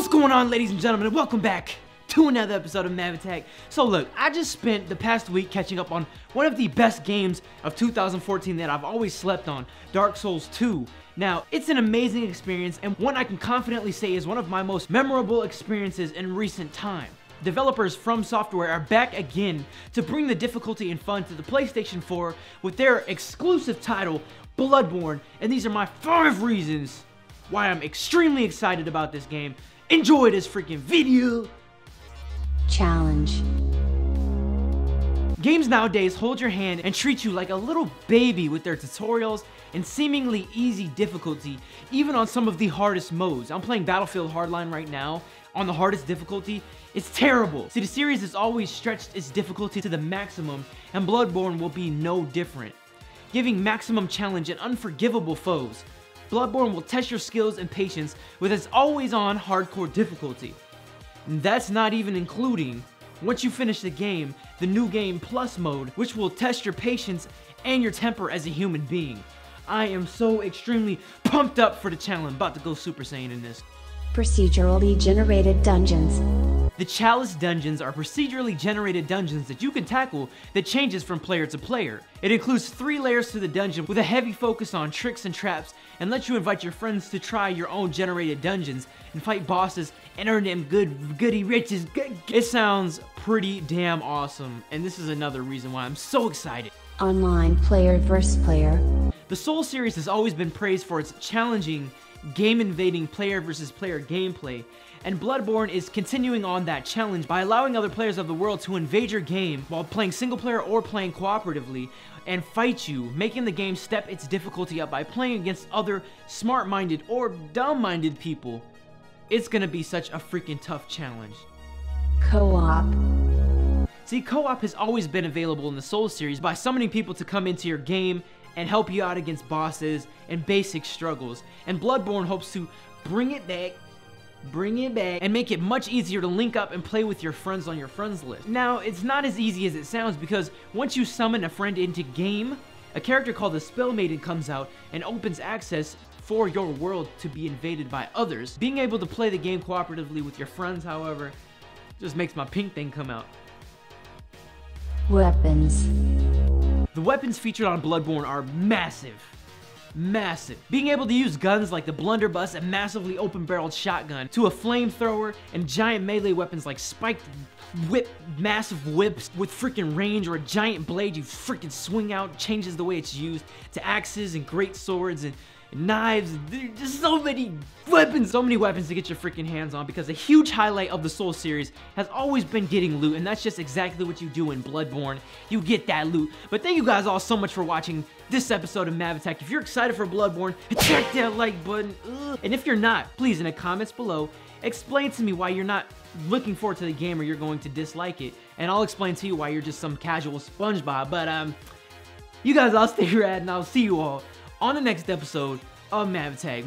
What's going on, ladies and gentlemen, and welcome back to another episode of MavAttack. So look, I just spent the past week catching up on one of the best games of 2014 that I've always slept on, Dark Souls 2. Now, it's an amazing experience and one I can confidently say is one of my most memorable experiences in recent time. Developers From Software are back again to bring the difficulty and fun to the PlayStation 4 with their exclusive title, Bloodborne, and these are my 5 reasons why I'm extremely excited about this game. Enjoy this freaking video! Challenge. Games nowadays hold your hand and treat you like a little baby with their tutorials and seemingly easy difficulty, even on some of the hardest modes. I'm playing Battlefield Hardline right now on the hardest difficulty. It's terrible. See, the series has always stretched its difficulty to the maximum, and Bloodborne will be no different, giving maximum challenge and unforgivable foes. Bloodborne will test your skills and patience with its always-on hardcore difficulty. And that's not even including, once you finish the game, the New Game Plus mode, which will test your patience and your temper as a human being. I am so extremely pumped up for the challenge. I'm about to go Super Saiyan in this. Procedurally generated dungeons. The Chalice dungeons are procedurally generated dungeons that you can tackle that changes from player to player. It includes 3 layers to the dungeon with a heavy focus on tricks and traps, and lets you invite your friends to try your own generated dungeons and fight bosses and earn them goody riches. It sounds pretty damn awesome, and this is another reason why I'm so excited. Online player versus player. The Souls series has always been praised for its challenging, game-invading player versus player gameplay, and Bloodborne is continuing on that challenge by allowing other players of the world to invade your game while playing single player or playing cooperatively and fight you, making the game step its difficulty up by playing against other smart-minded or dumb-minded people. It's gonna be such a freaking tough challenge. Co-op. See, co-op has always been available in the Souls series by summoning people to come into your game and help you out against bosses and basic struggles, and Bloodborne hopes to bring it back, and make it much easier to link up and play with your friends on your friends list. Now, it's not as easy as it sounds, because once you summon a friend into game, a character called the Spell Maiden comes out and opens access for your world to be invaded by others. Being able to play the game cooperatively with your friends, however, just makes my pink thing come out. Weapons. The weapons featured on Bloodborne are massive. Massive. Being able to use guns like the blunderbuss and massively open-barreled shotgun, to a flamethrower and giant melee weapons like spiked whip, massive whips with freaking range, or a giant blade you freaking swing out, changes the way it's used, to axes and great swords and knives. There's just so many weapons to get your freaking hands on, because a huge highlight of the Souls series has always been getting loot, and that's just exactly what you do in Bloodborne. You get that loot. But thank you guys all so much for watching this episode of MavAttack. If you're excited for Bloodborne, check that like button. And if you're not, please, in the comments below, explain to me why you're not looking forward to the game or you're going to dislike it, and I'll explain to you why you're just some casual SpongeBob. But you guys all stay rad, and I'll see you all on the next episode of MavAttack.